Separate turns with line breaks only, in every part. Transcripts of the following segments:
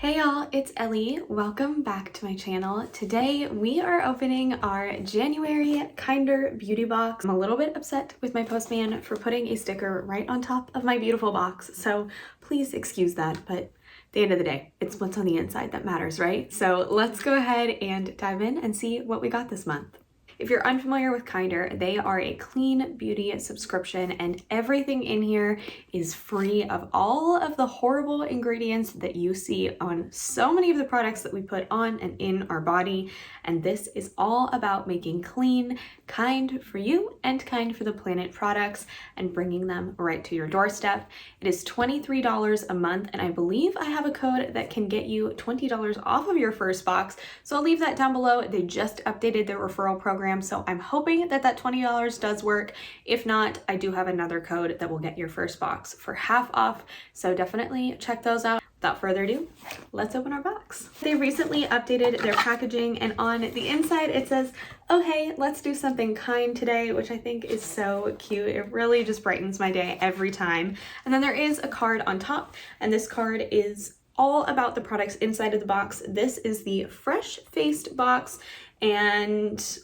Hey y'all, it's Ellie. Welcome back to my channel. Today we are opening our January Kinder beauty box. I'm a little bit upset with my postman for putting a sticker right on top of my beautiful box, so please excuse that, but at the end of the day, it's what's on the inside that matters, right? So let's go ahead and dive in and see what we got this month. If you're unfamiliar with Kinder, they are a clean beauty subscription and everything in here is free of all of the horrible ingredients that you see on so many of the products that we put on and in our body. And this is all about making clean, kind for you and kind for the planet products and bringing them right to your doorstep. It is $23 a month, and I believe I have a code that can get you $20 off of your first box. So I'll leave that down below. They just updated their referral program, so I'm hoping that that $20 does work. If not, I do have another code that will get your first box for half off. So definitely check those out. Without further ado, let's open our box. They recently updated their packaging, and on the inside it says, oh hey, let's do something kind today, which I think is so cute. It really just brightens my day every time. And then there is a card on top, and this card is all about the products inside of the box. This is the fresh faced box, and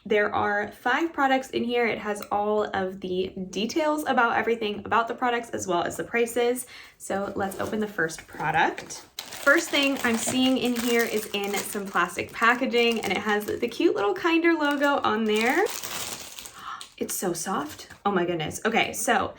there are 5 products in here. It has all of the details about everything about the products as well as the prices. So let's open the first product. First thing I'm seeing in here is in some plastic packaging, and it has the cute little Kinder logo on there. It's so soft. Oh my goodness. Okay, so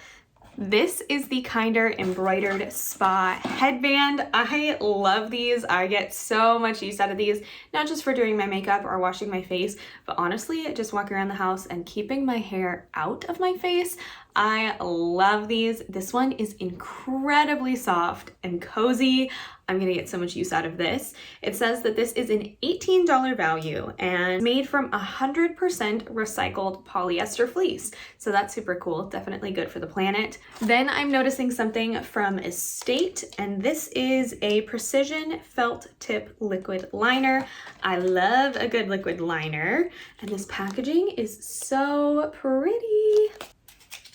this is the Kinder embroidered spa headband. I love these. I get so much use out of these, not just for doing my makeup or washing my face, but honestly, just walking around the house and keeping my hair out of my face. I love these. This one is incredibly soft and cozy. I'm gonna get so much use out of this. It says that this is an $18 value and made from 100% recycled polyester fleece. So that's super cool, definitely good for the planet. Then I'm noticing something from Estate, and this is a precision felt tip liquid liner. I love a good liquid liner, and this packaging is so pretty.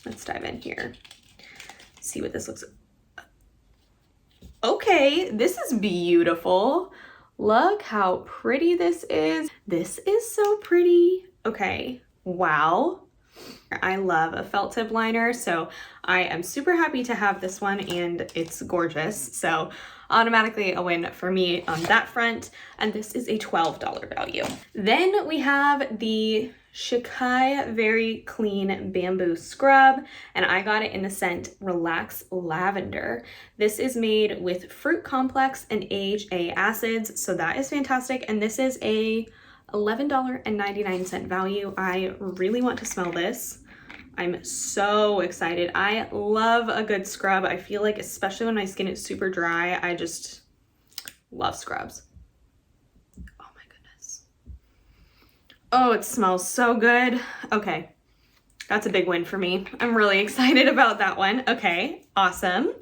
Let's dive in here, see what this looks like. Okay, this is beautiful. Look how pretty this is. This is so pretty. Okay, wow. I love a felt tip liner, so I am super happy to have this one, and it's gorgeous. So automatically a win for me on that front. And this is a $12 value. Then we have the Shikai Very Clean Bamboo Scrub, and I got it in the scent Relax Lavender. This is made with fruit complex and AHA acids, so that is fantastic. And this is a $11.99 value. I really want to smell this. I'm so excited. I love a good scrub. I feel like, especially when my skin is super dry, I just love scrubs. Oh my goodness. Oh, it smells so good. Okay, that's a big win for me. I'm really excited about that one. Okay, awesome.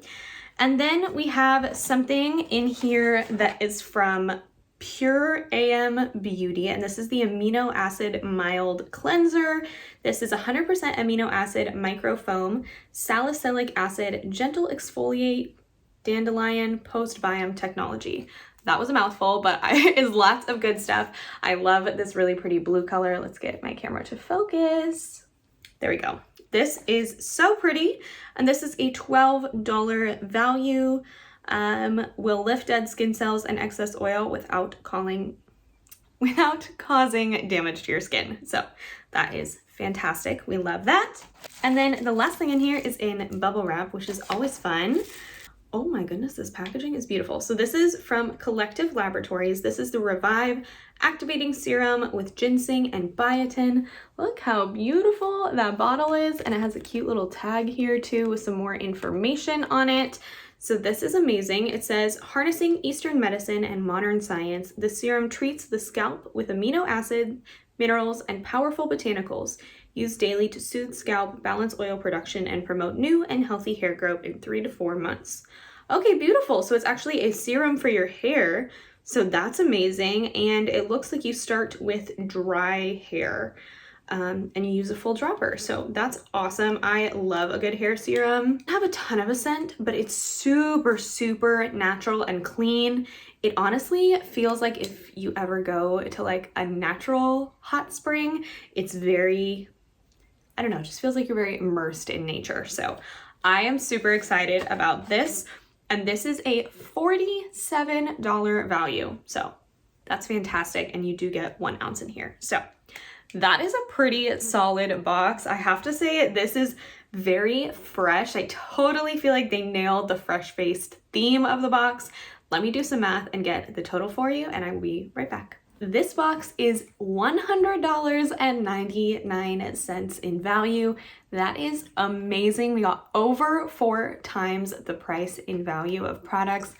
And then we have something in here that is from Pure AM Beauty, and this is the Amino Acid Mild Cleanser. This is 100% amino acid microfoam, salicylic acid, gentle exfoliate, dandelion, post-biome technology. That was a mouthful, but it's lots of good stuff. I love this really pretty blue color. Let's get my camera to focus. There we go. This is so pretty, and this is a $12 value. Will lift dead skin cells and excess oil without causing damage to your skin. So that is fantastic. We love that. And then the last thing in here is in bubble wrap, which is always fun. Oh my goodness, this packaging is beautiful. So this is from Collective Laboratories. This is the Revive Activating Serum with ginseng and biotin. Look how beautiful that bottle is. And it has a cute little tag here too with some more information on it. So this is amazing. It says, harnessing Eastern medicine and modern science, the serum treats the scalp with amino acid, minerals, and powerful botanicals. Used daily to soothe scalp, balance oil production, and promote new and healthy hair growth in 3 to 4 months. Okay, beautiful. So it's actually a serum for your hair. So that's amazing. And it looks like you start with dry hair. and you use a full dropper. So that's awesome. I love a good hair serum. I don't have a ton of a scent, but it's super, super natural and clean. It honestly feels like if you ever go to like a natural hot spring, it's very, I don't know, it just feels like you're very immersed in nature. So I am super excited about this. And this is a $47 value. So that's fantastic. And you do get 1 ounce in here. So that is a pretty solid box. I have to say this is very fresh. I totally feel like they nailed the fresh-faced theme of the box. Let me do some math and get the total for you, and I will be right back. This box is $100.99 in value. That is amazing. We got over 4 times the price in value of products.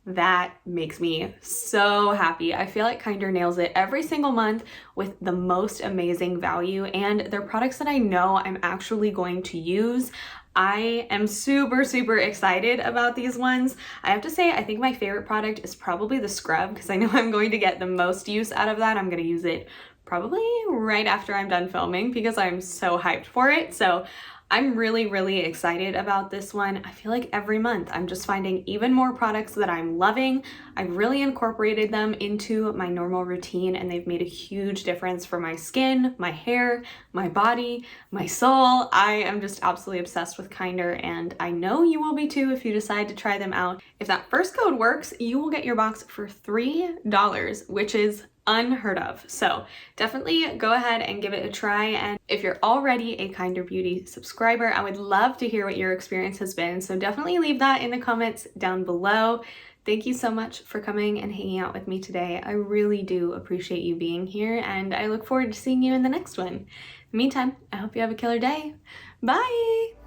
That makes me so happy. I feel like Kinder nails it every single month with the most amazing value, and they're products that I know I'm actually going to use. I am super, super excited about these ones. I have to say, I think my favorite product is probably the scrub because I know I'm going to get the most use out of that. I'm going to use it probably right after I'm done filming because I'm so hyped for it. So I'm really, really excited about this one. I feel like every month I'm just finding even more products that I'm loving. I've really incorporated them into my normal routine and they've made a huge difference for my skin, my hair, my body, my soul. I am just absolutely obsessed with Kinder and I know you will be too if you decide to try them out. If that first code works, you will get your box for $3, which is unheard of. So definitely go ahead and give it a try. And if you're already a Kinder Beauty subscriber, I would love to hear what your experience has been. So definitely leave that in the comments down below. Thank you so much for coming and hanging out with me today. I really do appreciate you being here and I look forward to seeing you in the next one. In the meantime, I hope you have a killer day. Bye!